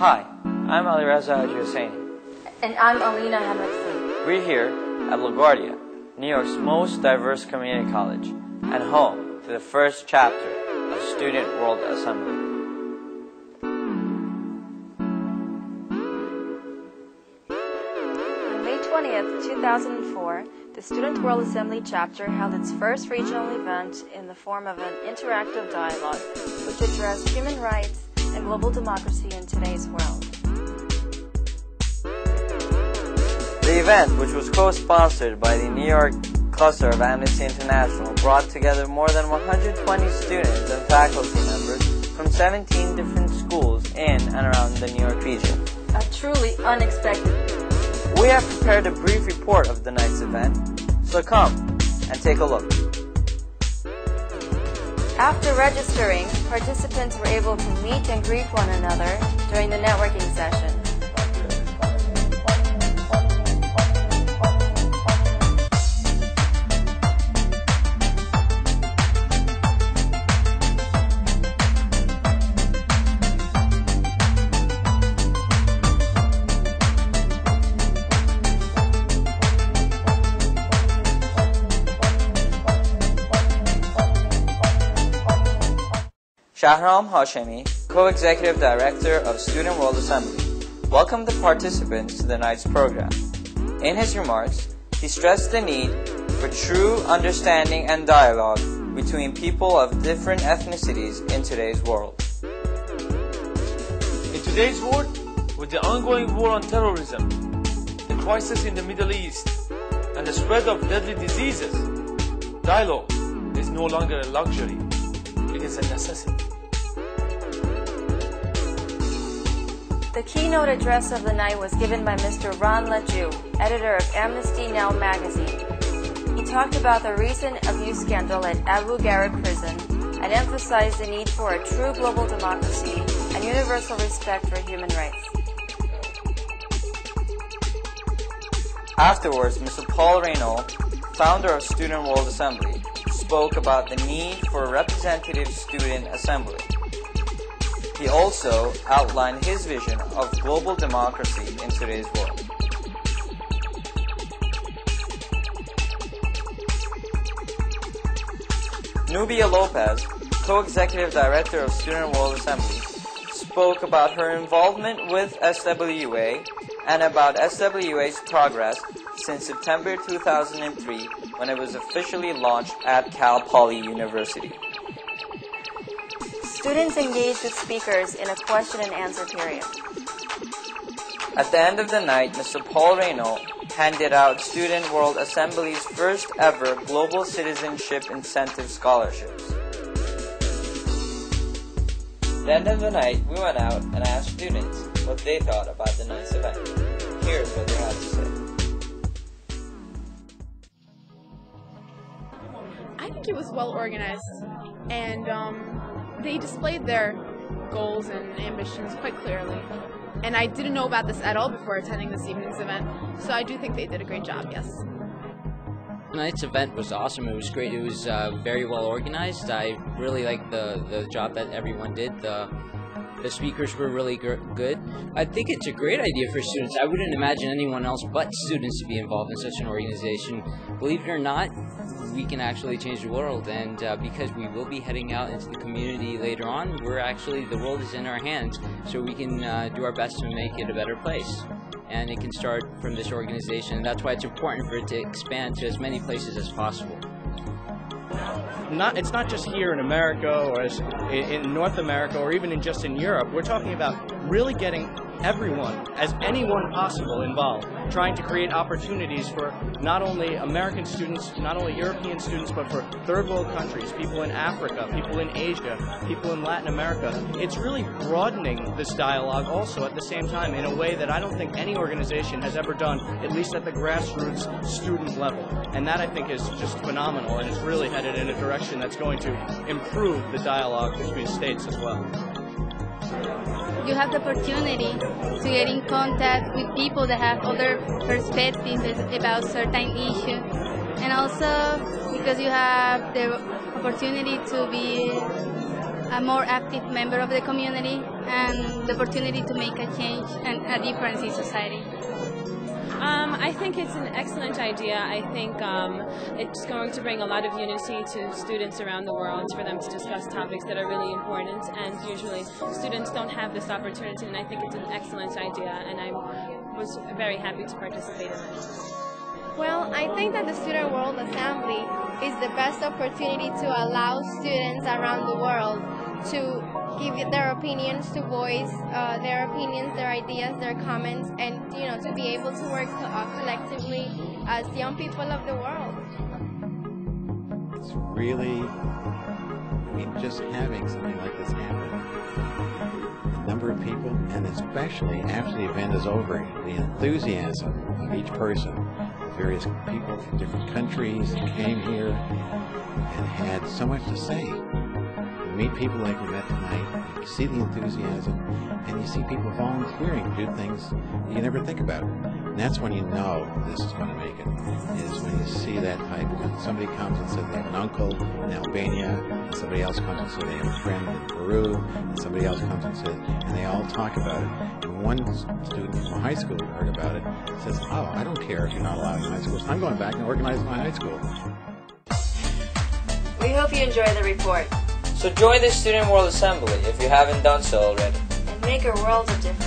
Hi, I'm Alireza Haji Hosseini. And I'm Alina Hamid. We're here at LaGuardia, New York's most diverse community college, and home to the first chapter of Student World Assembly. On May 20th, 2004, the Student World Assembly chapter held its first regional event in the form of an interactive dialogue which addressed human rights and global democracy in today's world. The event, which was co-sponsored by the New York cluster of Amnesty International, brought together more than 120 students and faculty members from 17 different schools in and around the New York region. A truly unexpected. We have prepared a brief report of the night's event, so come and take a look. After registering, participants were able to meet and greet one another during the networking session. Shahram Hashemi, Co-Executive Director of Student World Assembly, welcomed the participants to the night's program. In his remarks, he stressed the need for true understanding and dialogue between people of different ethnicities in today's world. In today's world, with the ongoing war on terrorism, the crisis in the Middle East, and the spread of deadly diseases, dialogue is no longer a luxury, it is a necessity. The keynote address of the night was given by Mr. Ron Laju, editor of Amnesty Now magazine. He talked about the recent abuse scandal at Abu Ghraib prison and emphasized the need for a true global democracy and universal respect for human rights. Afterwards, Mr. Paul Reynaud, founder of Student World Assembly, spoke about the need for a representative student assembly. He also outlined his vision of global democracy in today's world. Nubia Lopez, Co-Executive Director of Student World Assembly, spoke about her involvement with SWA and about SWA's progress since September 2003 when it was officially launched at Cal Poly University. Students engaged with speakers in a question and answer period. At the end of the night, Mr. Paul Reynaud handed out Student World Assembly's first ever Global Citizenship Incentive Scholarships. At the end of the night, we went out and asked students what they thought about the night's event. Here's what they had to say. I think it was well organized, and they displayed their goals and ambitions quite clearly. And I didn't know about this at all before attending this evening's event, so I do think they did a great job, yes. Tonight's event was awesome. It was great. It was very well organized. I really liked the job that everyone did. The speakers were really good. I think it's a great idea for students. I wouldn't imagine anyone else but students to be involved in such an organization. Believe it or not, we can actually change the world, and because we will be heading out into the community later on, the world is in our hands, so we can do our best to make it a better place. And it can start from this organization. That's why it's important for it to expand to as many places as possible. It's not just here in America or in North America or even just in Europe. We're talking about really getting everyone, as anyone possible, involved, trying to create opportunities for not only American students, not only European students, but for third world countries, people in Africa, people in Asia, people in Latin America. It's really broadening this dialogue also at the same time in a way that I don't think any organization has ever done, at least at the grassroots student level. And that, I think, is just phenomenal, and it's really headed in a direction that's going to improve the dialogue between states as well. You have the opportunity to get in contact with people that have other perspectives about certain issues, and also because you have the opportunity to be a more active member of the community and the opportunity to make a change and a difference in society. I think it's an excellent idea. I think it's going to bring a lot of unity to students around the world for them to discuss topics that are really important, and usually students don't have this opportunity, and I think it's an excellent idea, and I was very happy to participate in it. Well, I think that the Student World Assembly is the best opportunity to allow students around the world to give their opinions, to voice their opinions, their ideas, their comments, and to be able to work collectively as young people of the world. It's really, just having something like this happen, a number of people, and especially after the event is over, the enthusiasm of each person, various people from different countries came here and had so much to say. Meet people like we met tonight, you see the enthusiasm, and you see people volunteering to do things you never think about. And that's when you know this is going to make it, is when you see that type. When somebody comes and says they have an uncle in Albania, and somebody else comes and says they have a friend in Peru, and somebody else comes and says, and they all talk about it. And one student from high school who heard about it says, oh, I don't care if you're not allowed in high schools. I'm going back and organizing my high school. We hope you enjoy the report. So join the Student World Assembly if you haven't done so already. And make a world of difference.